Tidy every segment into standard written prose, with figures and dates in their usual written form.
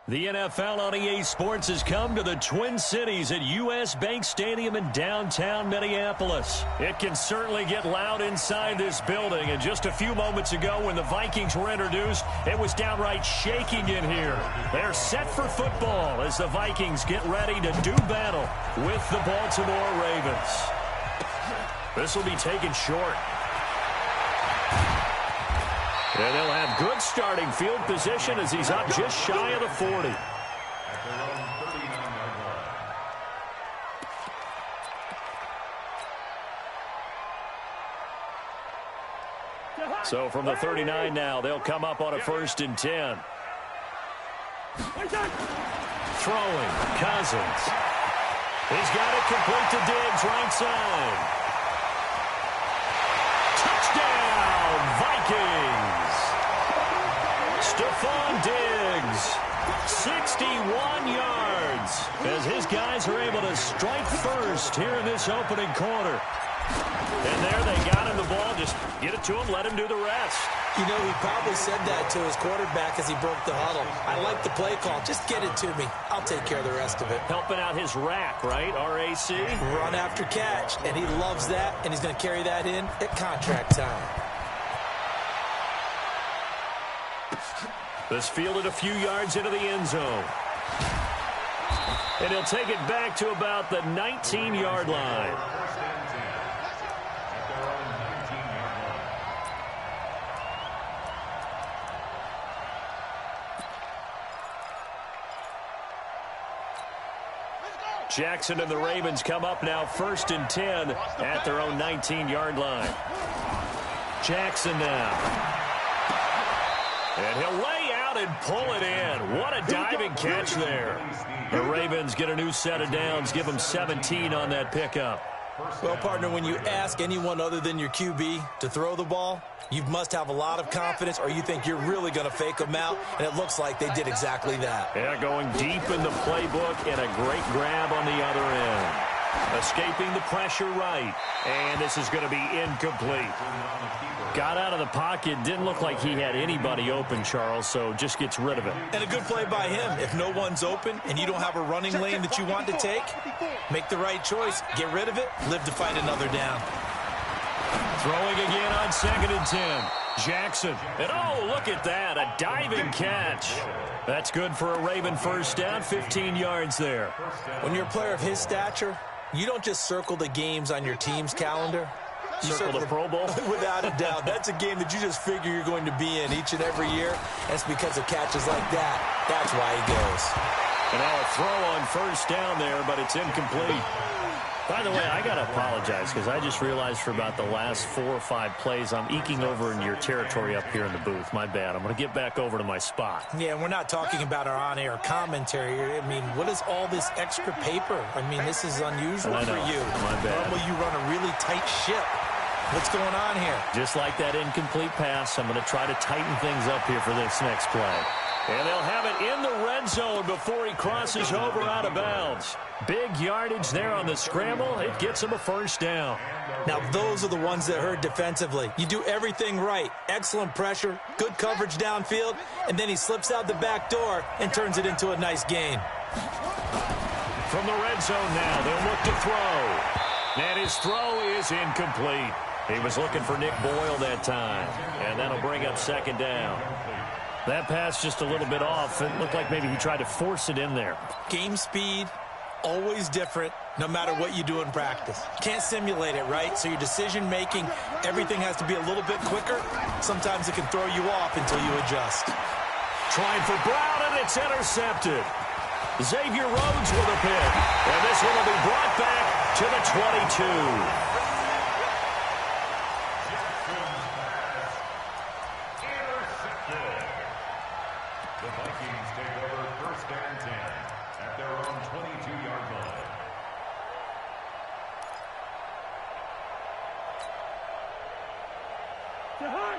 The NFL on EA Sports has come to the Twin Cities at U.S. Bank Stadium in downtown Minneapolis. It can certainly get loud inside this building, and just a few moments ago when the Vikings were introduced, it was downright shaking in here. They're set for football as the Vikings get ready to do battle with the Baltimore Ravens. This will be taken short. And they'll have good starting field position as he's up just shy of the 40. So from the 39 now, they'll come up on a 1st and 10. Throwing, Cousins. He's got it complete to Diggs, right side. Touchdown, Vikings! Stephon Diggs, 61 yards, as his guys are able to strike first here in this opening quarter. And there they got him the ball. Just get it to him, let him do the rest. You know, he probably said that to his quarterback as he broke the huddle. I like the play call. Just get it to me. I'll take care of the rest of it. Helping out his rack, right? RAC? Run after catch, and he loves that, and he's going to carry that in at contract time. This fielded a few yards into the end zone. And he'll take it back to about the 19-yard line. Jackson and the Ravens come up now 1st and 10 at their own 19-yard line. Jackson now. And he'll lay out and pull it in. What a diving catch there. The Ravens get a new set of downs, give them 17 on that pickup. Well, partner, when you ask anyone other than your QB to throw the ball, you must have a lot of confidence, or you think you're really going to fake them out, and it looks like they did exactly that. Yeah, going deep in the playbook and a great grab on the other end. Escaping the pressure right, and this is going to be incomplete. Got out of the pocket, didn't look like he had anybody open, Charles, so just gets rid of it. And a good play by him. If no one's open and you don't have a running lane that you want to take, make the right choice, get rid of it, live to fight another down. Throwing again on 2nd and 10. Jackson, and oh, look at that, a diving catch. That's good for a Raven 1st down, 15 yards there. When you're a player of his stature, you don't just circle the games on your team's calendar. You circle the Pro Bowl? Without a doubt. That's a game that you just figure you're going to be in each and every year. And it's because of catches like that. That's why he goes. And now a throw on 1st down there, but it's incomplete. By the way, I got to apologize because I just realized for about the last 4 or 5 plays, I'm eking over into your territory up here in the booth. My bad. I'm going to get back over to my spot. Yeah, we're not talking about our on-air commentary. I mean, what is all this extra paper? I mean, this is unusual for you. My bad. Normally you run a really tight ship. What's going on here? Just like that incomplete pass, I'm going to try to tighten things up here for this next play. And they'll have it in the red zone before he crosses over out of bounds. Big yardage there on the scramble. It gets him a 1st down. Now, those are the ones that hurt defensively. You do everything right. Excellent pressure, good coverage downfield, and then he slips out the back door and turns it into a nice gain. From the red zone now, they'll look to throw. And his throw is incomplete. He was looking for Nick Boyle that time. And that'll bring up 2nd down. That pass just a little bit off. It looked like maybe he tried to force it in there. Game speed, always different, no matter what you do in practice. Can't simulate it, right? So your decision-making, everything has to be a little bit quicker. Sometimes it can throw you off until you adjust. Trying for Brown, and it's intercepted. Xavier Rhodes with a pick. And this one will be brought back to the 22.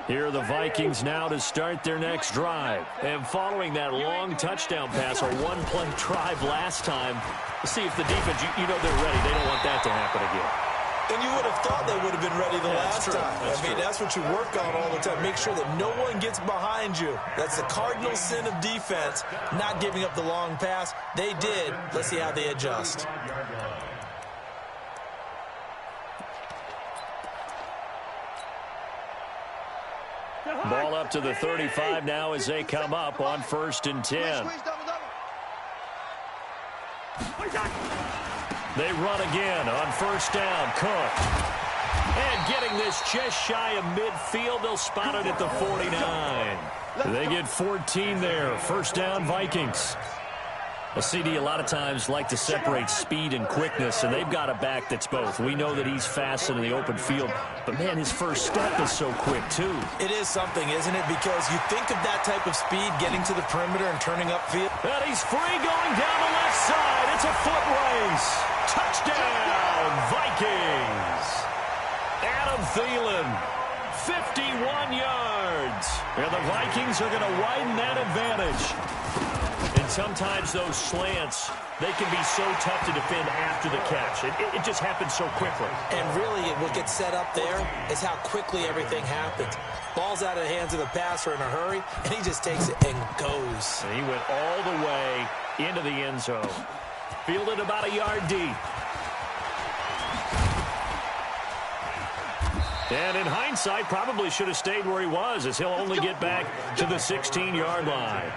Here are the Vikings now to start their next drive. And following that long touchdown pass, a one-play drive last time, see if the defense, you know they're ready. They don't want that to happen again. And you would have thought they would have been ready the last time. I mean, that's what you work on all the time. Make sure that no one gets behind you. That's the cardinal sin of defense, not giving up the long pass. They did. Let's see how they adjust. Ball up to the 35 now as they come up on 1st and 10. They run again on 1st down. Cook. And getting this just shy of midfield. They'll spot it at the 49. They get 14 there. 1st down, Vikings. Well, CD, a lot of times like to separate speed and quickness, and they've got a back that's both. We know that he's fast in the open field, but, man, his first step is so quick, too. It is something, isn't it? Because you think of that type of speed getting to the perimeter and turning upfield. And he's free going down the left side. It's a foot race. Touchdown, Vikings. Adam Thielen, 51 yards. And the Vikings are going to widen that advantage. And sometimes those slants, they can be so tough to defend after the catch. It just happens so quickly. And really, what gets set up there is how quickly everything happens. Ball's out of the hands of the passer in a hurry, and he just takes it and goes. And he went all the way into the end zone. Fielded about a yard deep. And in hindsight, probably should have stayed where he was, as he'll only get back to the 16-yard line.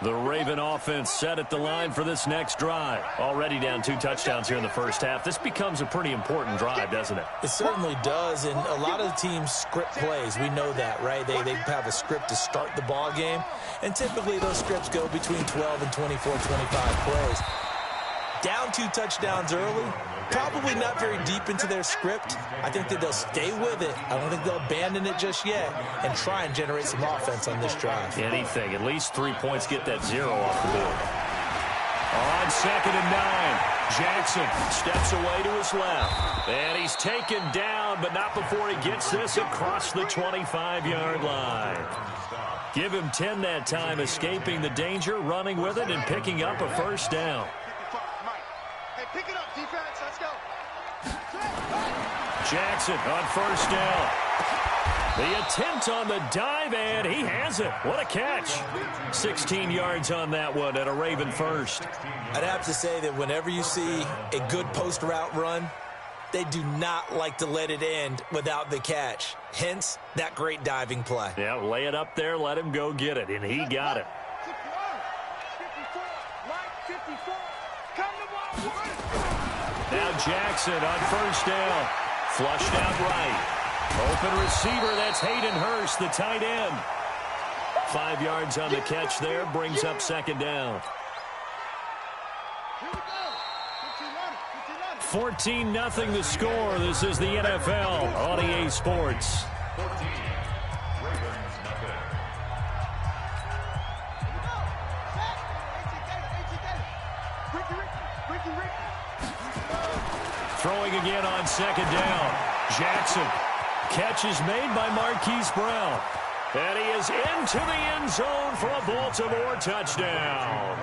The Raven offense set at the line for this next drive. Already down 2 touchdowns here in the first half. This becomes a pretty important drive, doesn't it? It certainly does, and a lot of the teams script plays. We know that, right? They have a script to start the ball game, and typically those scripts go between 12 and 24, 25 plays. Down 2 touchdowns early, probably not very deep into their script. I think that they'll stay with it. I don't think they'll abandon it just yet and try and generate some offense on this drive. Anything. At least 3 points, get that 0 off the board. On 2nd and 9, Jackson steps away to his left. And he's taken down, but not before he gets this across the 25-yard line. Give him 10 that time, escaping the danger, running with it, and picking up a 1st down. Pick it up, defense. Let's go. Jackson on 1st down. The attempt on the dive, and he has it. What a catch. 16 yards on that one at a Raven first. I'd have to say that whenever you see a good post route run, they do not like to let it end without the catch. Hence, that great diving play. Yeah, lay it up there, let him go get it, and he got it. 54. Come to ball. Now Jackson on 1st down. Flushed out right. Open receiver, that's Hayden Hurst, the tight end. 5 yards on the catch there, brings up 2nd down. 14-0 the score. This is the NFL on EA Sports. Throwing again on 2nd down. Jackson. Catch is made by Marquise Brown. And he is into the end zone for a Baltimore touchdown.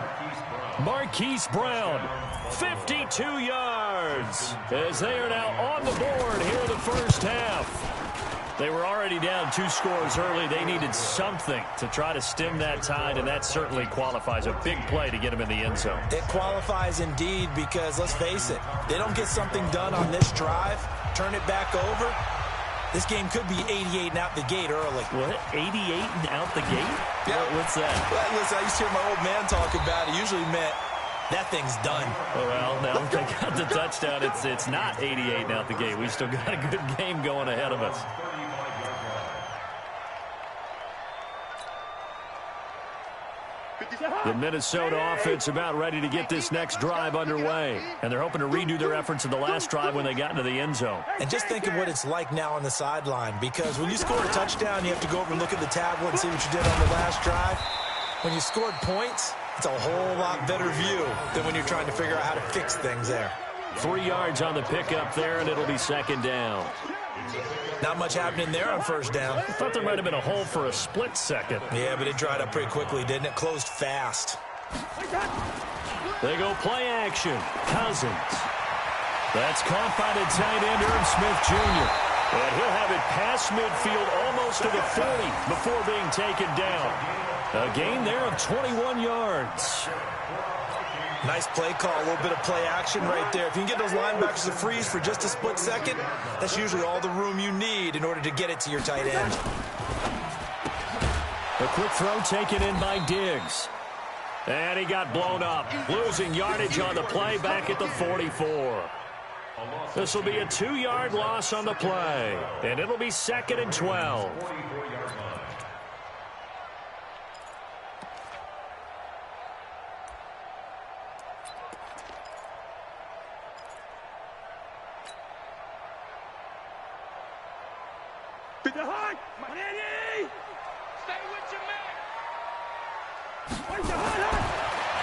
Marquise Brown, 52 yards, as they are now on the board here in the first half. They were already down 2 scores early. They needed something to try to stem that tide, and that certainly qualifies. A big play to get them in the end zone. It qualifies indeed because, let's face it, they don't get something done on this drive, turn it back over, this game could be 88 and out the gate early. What? 88 and out the gate? Yeah. What's that? Well, listen, I used to hear my old man talk about it. Usually meant that thing's done. Well, now they got the touchdown. It's not 88 and out the gate. We still got a good game going ahead of us. The Minnesota offense about ready to get this next drive underway. And they're hoping to redo their efforts in the last drive when they got into the end zone. And just think of what it's like now on the sideline, because when you score a touchdown, you have to go over and look at the tablet and see what you did on the last drive. When you scored points, it's a whole lot better view than when you're trying to figure out how to fix things there. 3 yards on the pickup there, and it'll be 2nd down. Not much happening there on first down. I thought there might have been a hole for a split second. Yeah, but it dried up pretty quickly, didn't it? Closed fast. They go play action. Cousins. That's caught by the tight end, Irv Smith Jr. And he'll have it past midfield almost to the 40 before being taken down. A gain there of 21 yards. Nice play call, a little bit of play action right there. If you can get those linebackers to freeze for just a split second, that's usually all the room you need in order to get it to your tight end. A quick throw taken in by Diggs. And he got blown up, losing yardage on the play back at the 44. This will be a 2-yard loss on the play, and it'll be 2nd and 12.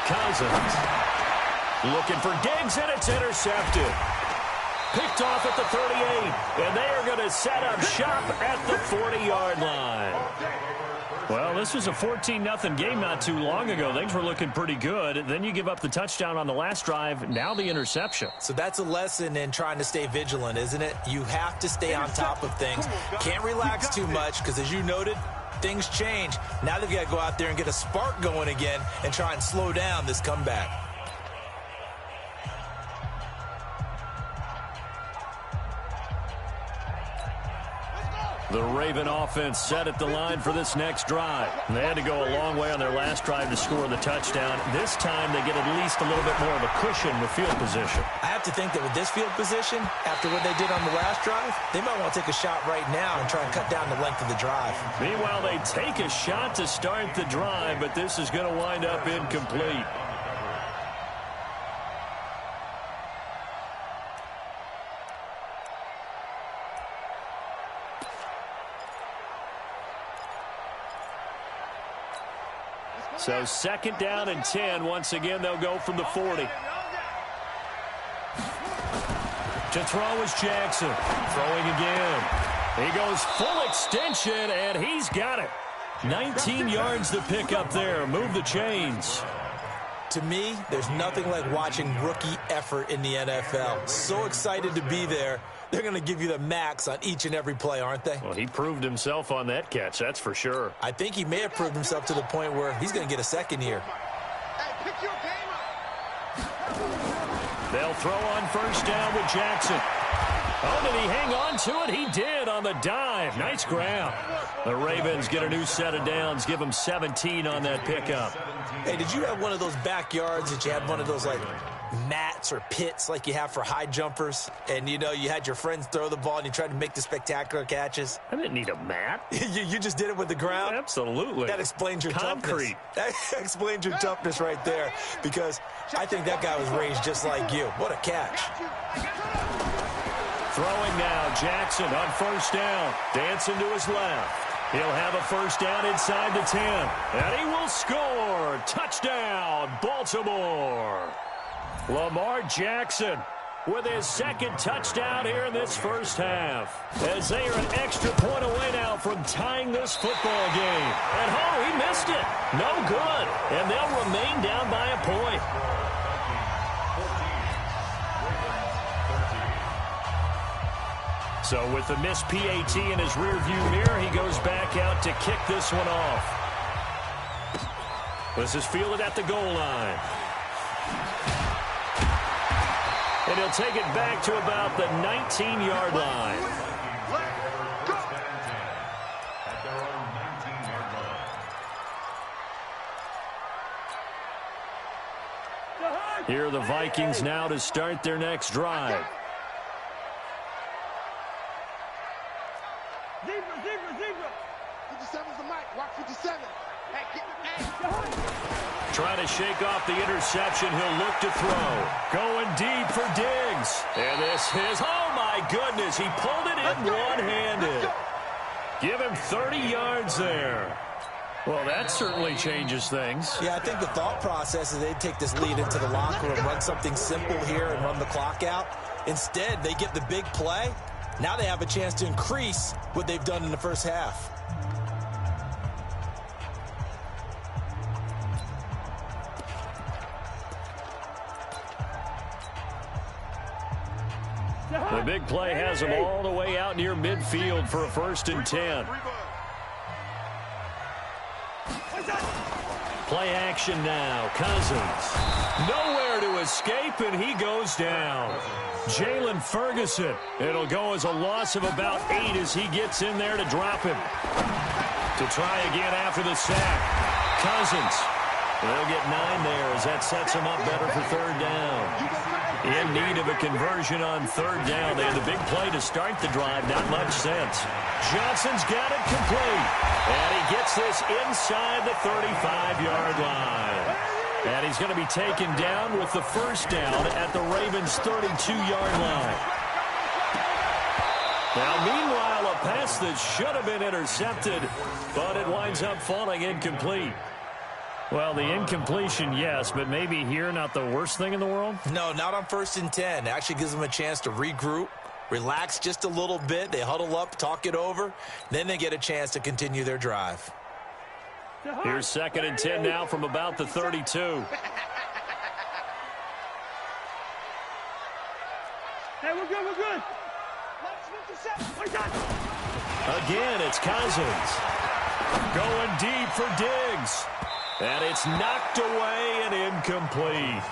Cousins looking for Diggs, and it's intercepted. Picked off at the 38, and they are going to set up shop at the 40-yard line. Well, this was a 14-0 game not too long ago. Things were looking pretty good. Then you give up the touchdown on the last drive. Now the interception. So that's a lesson in trying to stay vigilant, isn't it? You have to stay on top of things. Can't relax too much because, as you noted, things change. Now they've got to go out there and get a spark going again and try and slow down this comeback. The Raven offense set at the line for this next drive. They had to go a long way on their last drive to score the touchdown. This time they get at least a little bit more of a cushion with field position. I have to think that with this field position, after what they did on the last drive, they might want to take a shot right now and try and cut down the length of the drive. Meanwhile, they take a shot to start the drive, but this is going to wind up incomplete. So 2nd down and 10. Once again, they'll go from the 40. To throw is Jackson. Throwing again. He goes full extension, and he's got it. 19 yards to pick up there. Move the chains. To me, there's nothing like watching rookie effort in the NFL. So excited to be there. They're going to give you the max on each and every play, aren't they? Well, he proved himself on that catch, that's for sure. I think he may have proved himself to the point where he's going to get a second here. Hey, pick your game up. They'll throw on first down with Jackson. Oh, did he hang on to it? He did on the dive. Nice grab. The Ravens get a new set of downs, give them 17 on that pickup. Hey, did you have one of those backyards that you had one of those, like, mats or pits like you have for high jumpers? And, you know, you had your friends throw the ball and you tried to make the spectacular catches? I didn't need a mat. you just did it with the ground? Absolutely. That explains your concrete. Toughness. That explains your toughness right there, because I think that guy was raised just like you. What a catch. Throwing now, Jackson on first down. Dancing to his left. He'll have a first down inside the 10. And he will score. Touchdown, Baltimore. Lamar Jackson with his 2nd touchdown here in this first half. As they are an extra point away now from tying this football game. And, oh, he missed it. No good. And they'll remain down by a point. So with the missed PAT in his rearview mirror, he goes back out to kick this one off. This is fielded at the goal line. And he'll take it back to about the 19-yard line. Here are the Vikings now to start their next drive. Zebra. 57's the mic. Watch 57. Trying to shake off the interception. He'll look to throw. Going deep for Diggs. And this is, oh my goodness, he pulled it in one-handed. Give him 30 yards there. Well, that certainly changes things. Yeah, I think the thought process is they'd take this lead into the locker room, run something simple here and run the clock out. Instead, they get the big play, Now they have a chance to increase what they've done in the first half. The big play has him all the way out near midfield for a 1st and 10. Play action now. Cousins. Nowhere to escape, and he goes down. Jalen Ferguson. It'll go as a loss of about 8 as he gets in there to drop him. To try again after the sack. Cousins. They'll get 9 there as that sets him up better for 3rd down. In need of a conversion on 3rd down. They had the big play to start the drive. Not much sense. Johnson's got it complete. And he gets this inside the 35-yard line. And he's going to be taken down with the 1st down at the Ravens' 32-yard line. Now, meanwhile, a pass that should have been intercepted, but it winds up falling incomplete. Well, the incompletion, yes, but maybe here not the worst thing in the world? No, not on 1st and 10. It actually gives them a chance to regroup, relax just a little bit. They huddle up, talk it over. Then they get a chance to continue their drive. Here's 2nd and 10 now from about the 32. Hey, we're good, we're good. Again, it's Cousins. Going deep for Diggs. And it's knocked away and incomplete.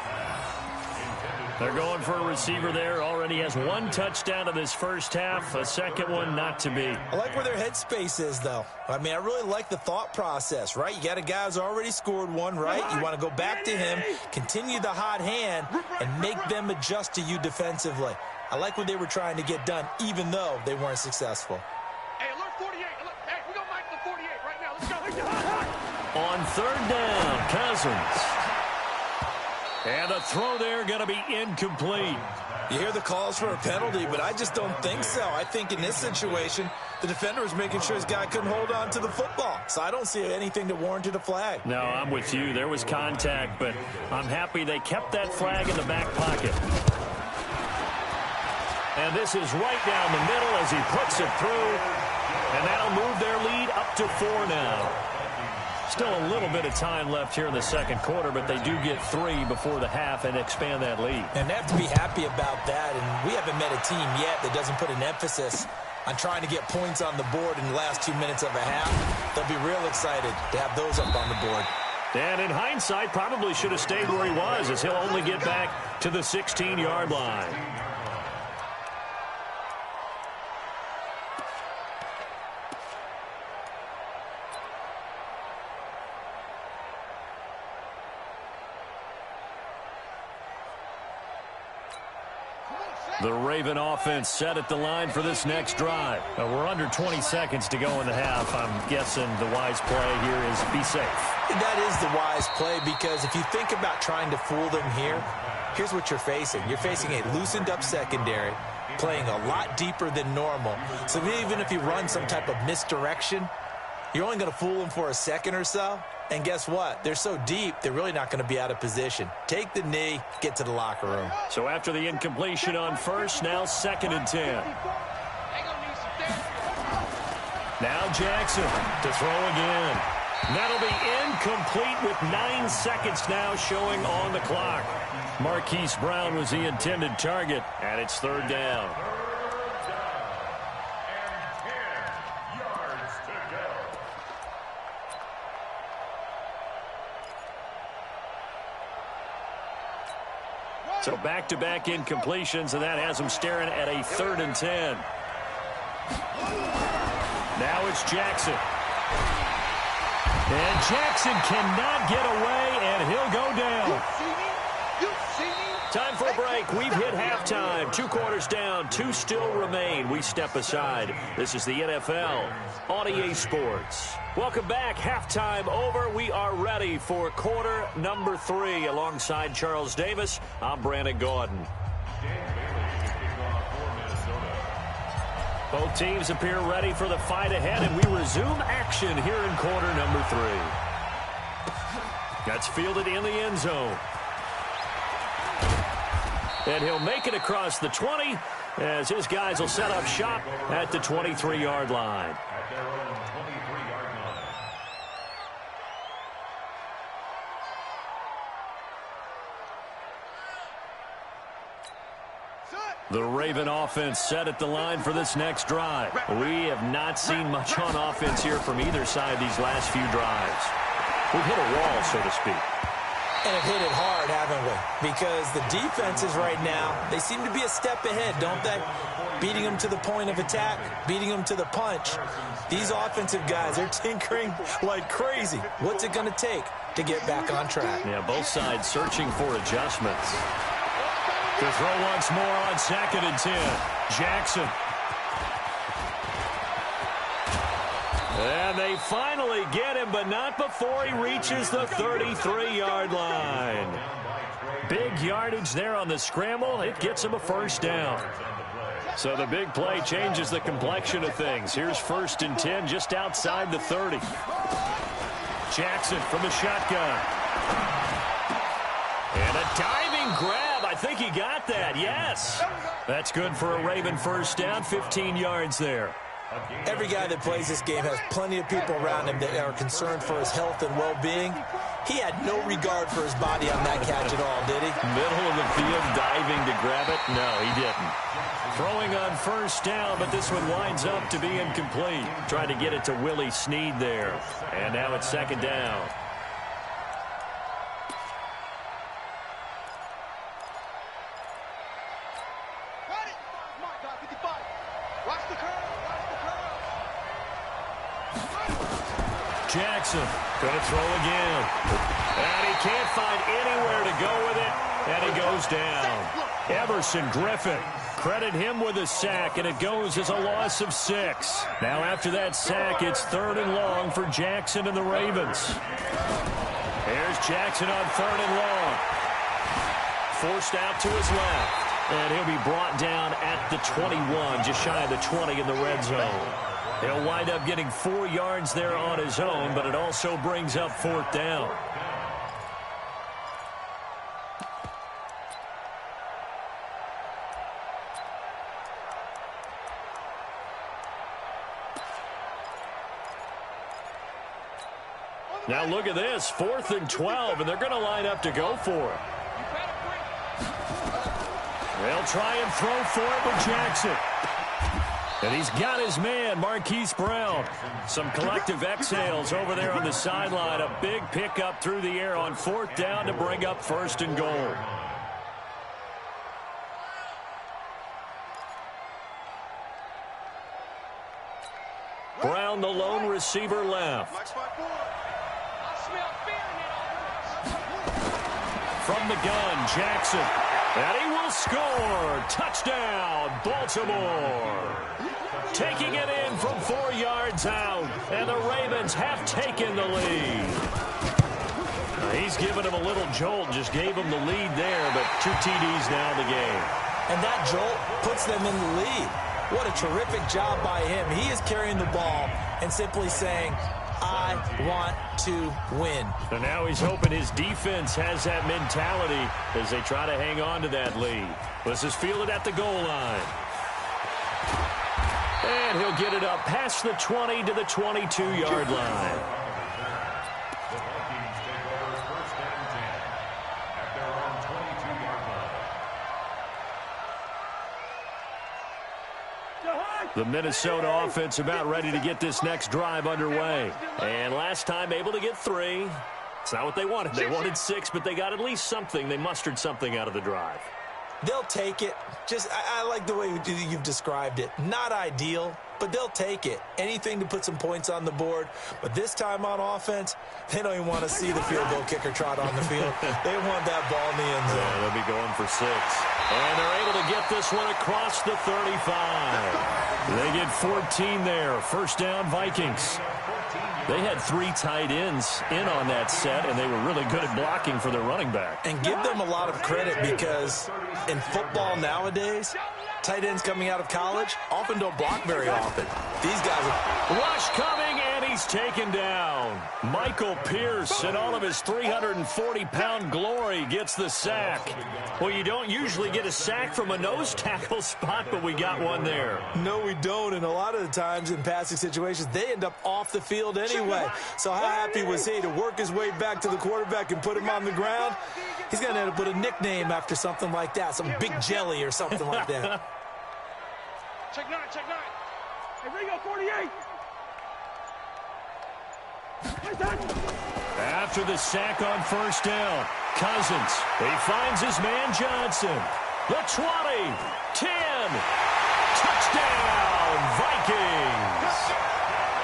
They're going for a receiver there. Already has 1 touchdown in this first half. A second one not to be. I like where their headspace is, though. I mean, I really like the thought process, right? You got a guy who's already scored 1, right? You want to go back to him, continue the hot hand, and make them adjust to you defensively. I like what they were trying to get done, even though they weren't successful. Hey, alert 48. Alert. Hey, we're going to mic the 48 right now. Let's go. On 3rd down, Cousins. And the throw there going to be incomplete. You hear the calls for a penalty, but I just don't think so. I think in this situation, the defender was making sure his guy couldn't hold on to the football. So I don't see anything that warranted a flag. No, I'm with you. There was contact, but I'm happy they kept that flag in the back pocket. And this is right down the middle as he puts it through. And that'll move their lead up to 4 now. Still a little bit of time left here in the 2nd quarter, but they do get 3 before the half and expand that lead. And they have to be happy about that. And we haven't met a team yet that doesn't put an emphasis on trying to get points on the board in the last 2 minutes of a half. They'll be real excited to have those up on the board. And in hindsight, probably should have stayed where he was, as he'll only get back to the 16-yard line. The Raven offense set at the line for this next drive. We're under 20 seconds to go in the half. I'm guessing the wise play here is be safe. That is the wise play, because if you think about trying to fool them here, here's what you're facing. You're facing a loosened up secondary, playing a lot deeper than normal. So even if you run some type of misdirection, you're only going to fool them for a second or so. And guess what? They're so deep, they're really not going to be out of position. Take the knee, get to the locker room. So after the incompletion on 1st, now 2nd and 10. Now Jackson to throw again. That'll be incomplete with 9 seconds now showing on the clock. Marquise Brown was the intended target, and it's 3rd down. So back-to-back incompletions, and that has them staring at a 3rd and 10. Now it's Jackson. And Jackson cannot get away, and he'll go down. Time for a break. We've hit halftime. 2 quarters down, 2 still remain. We step aside. This is the NFL on EA Sports. Welcome back. Halftime over. We are ready for quarter number 3. Alongside Charles Davis, I'm Brandon Gordon. Both teams appear ready for the fight ahead, and we resume action here in quarter number 3. That's fielded in the end zone. And he'll make it across the 20, as his guys will set up shop at the 23-yard line. The Raven offense set at the line for this next drive. We have not seen much on offense here from either side these last few drives. We've hit a wall, so to speak. And have hit it hard, haven't we? Because the defenses right now, they seem to be a step ahead, don't they? Beating them to the point of attack, beating them to the punch. These offensive guys, they're tinkering like crazy. What's it going to take to get back on track? Yeah, both sides searching for adjustments. To throw once more on 2nd and 10. Jackson. And they finally get him, but not before he reaches the 33-yard line. Big yardage there on the scramble. It gets him a first down. So the big play changes the complexion of things. Here's 1st and 10 just outside the 30. Jackson from the shotgun. And a diving grab. I think he got that, yes. That's good for a Raven first down, 15 yards there. Every guy that plays this game has plenty of people around him that are concerned for his health and well-being. He had no regard for his body on that catch at all, did he? Middle of the field, diving to grab it? No, he didn't. Throwing on first down, but this one winds up to be incomplete. Trying to get it to Willie Snead there. And now it's 2nd down. Jackson going to throw again. And he can't find anywhere to go with it. And he goes down. Emerson Griffin. Credit him with a sack, and it goes as a loss of 6. Now after that sack, it's 3rd and long for Jackson and the Ravens. Here's Jackson on 3rd and long. Forced out to his left. And he'll be brought down at the 21, just shy of the 20 in the red zone. He'll wind up getting 4 yards there on his own, but it also brings up 4th down. Now look at this, 4th and 12, and they're going to line up to go for it. They'll try and throw for it with Jackson. And he's got his man, Marquise Brown. Some collective exhales over there on the sideline. A big pickup through the air on 4th down to bring up 1st and goal. Brown, the lone receiver, left. From the gun, Jackson. And he will score. Touchdown, Baltimore. Taking it in from 4 yards out. And the Ravens have taken the lead. He's given him a little jolt. Just gave him the lead there, but 2 TDs now in the game. And that jolt puts them in the lead. What a terrific job by him. He is carrying the ball and simply saying, I want to win. And now he's hoping his defense has that mentality as they try to hang on to that lead. This is fielded at the goal line. And he'll get it up past the 20 to the 22-yard line. The Minnesota offense about ready to get this next drive underway. And last time able to get 3. It's not what they wanted. They wanted 6, but they got at least something. They mustered something out of the drive. They'll take it. I like the way you've described it. Not ideal, but they'll take it. Anything to put some points on the board. But this time on offense, they don't even want to see the field goal kicker trot on the field. They want that ball in the end zone. Yeah, they'll be going for 6. And they're able to get this one across the 35. They get 14 there. First down, Vikings. They had 3 tight ends in on that set, and they were really good at blocking for their running back. And give them a lot of credit because in football nowadays, tight ends coming out of college often don't block very often. These guys are... Rush coming, and he's taken down. Michael Pierce, in all of his 340-pound glory, gets the sack. Well, you don't usually get a sack from a nose tackle spot, but we got one there. No, we don't, and a lot of the times in passing situations, they end up off the field anyway. So how happy was he to work his way back to the quarterback and put him on the ground? He's going to have to put a nickname after something like that, some Big Jelly or something like that. Check 9, check 9. Hey, Ringo, 48. After the sack on first down, Cousins, he finds his man Johnson. The 20, 10, touchdown, Vikings.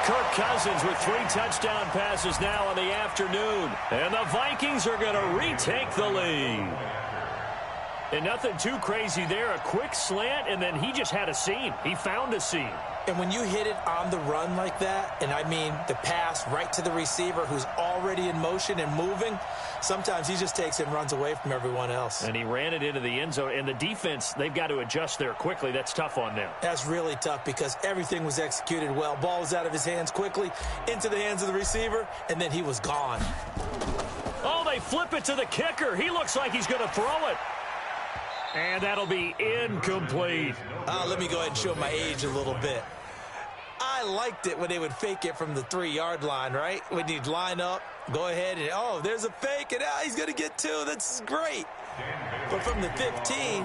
Kirk Cousins with 3 touchdown passes now on the afternoon, and the Vikings are going to retake the lead. And nothing too crazy there, a quick slant, and then he just had a seam. He found a seam. And when you hit it on the run like that, and I mean the pass right to the receiver who's already in motion and moving, sometimes he just takes it and runs away from everyone else. And he ran it into the end zone. And the defense, they've got to adjust there quickly. That's tough on them. That's really tough because everything was executed well. Ball was out of his hands quickly, into the hands of the receiver, and then he was gone. Oh, they flip it to the kicker. He looks like he's going to throw it. And that'll be incomplete. Let me go ahead and show my age a little bit. I liked it when they would fake it from the 3-yard line, right? When you'd line up, go ahead, and, oh, there's a fake, and he's going to get 2. That's great. But from the 15,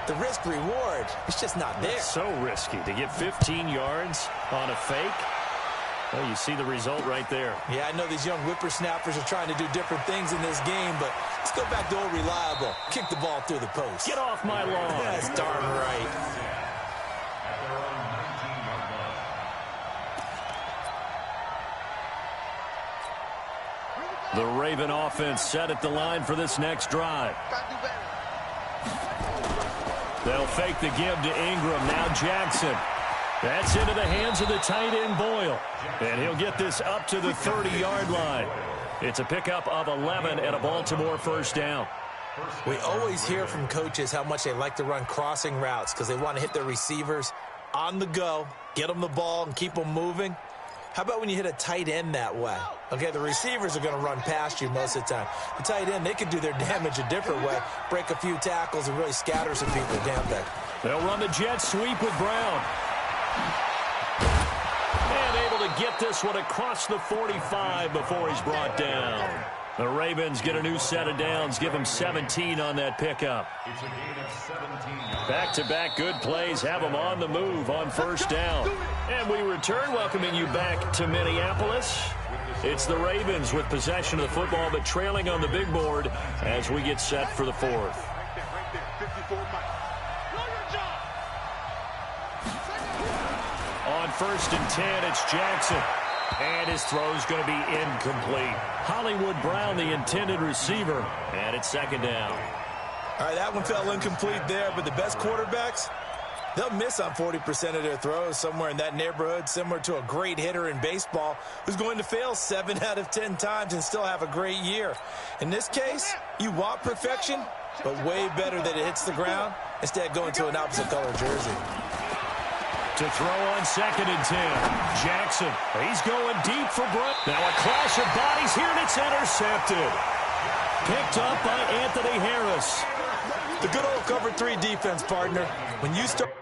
the risk-reward, it's just not there. It's so risky to get 15 yards on a fake. Well, you see the result right there. Yeah, I know these young whippersnappers are trying to do different things in this game, but let's go back to old reliable. Kick the ball through the post. Get off my lawn. That's darn right. The Raven offense set at the line for this next drive. They'll fake the give to Ingram. Now Jackson. That's into the hands of the tight end Boyle. And he'll get this up to the 30-yard line. It's a pickup of 11 and a Baltimore first down. We always hear from coaches how much they like to run crossing routes because they want to hit their receivers on the go, get them the ball, and keep them moving. How about when you hit a tight end that way? Okay, the receivers are going to run past you most of the time. The tight end, they could do their damage a different way, break a few tackles, and really scatter some people down there. They'll run the jet sweep with Brown. And able to get this one across the 45 before he's brought down. The Ravens get a new set of downs, give them 17 on that pickup. Back-to-back good plays have them on the move on first down. And we return, welcoming you back to Minneapolis. It's the Ravens with possession of the football, but trailing on the big board as we get set for the fourth. On first and 10, it's Jackson. And his throw's going to be incomplete. Hollywood Brown, the intended receiver, and it's second down. All right, that one fell incomplete there, but the best quarterbacks, they'll miss on 40% of their throws, somewhere in that neighborhood, similar to a great hitter in baseball who's going to fail 7 out of 10 times and still have a great year. In this case, you want perfection, but way better that it hits the ground instead of going to an opposite color jersey. To throw on second and 10. Jackson, he's going deep for Brown. Now a clash of bodies here, and it's intercepted. Picked up by Anthony Harris. The good old cover 3 defense, partner. When you start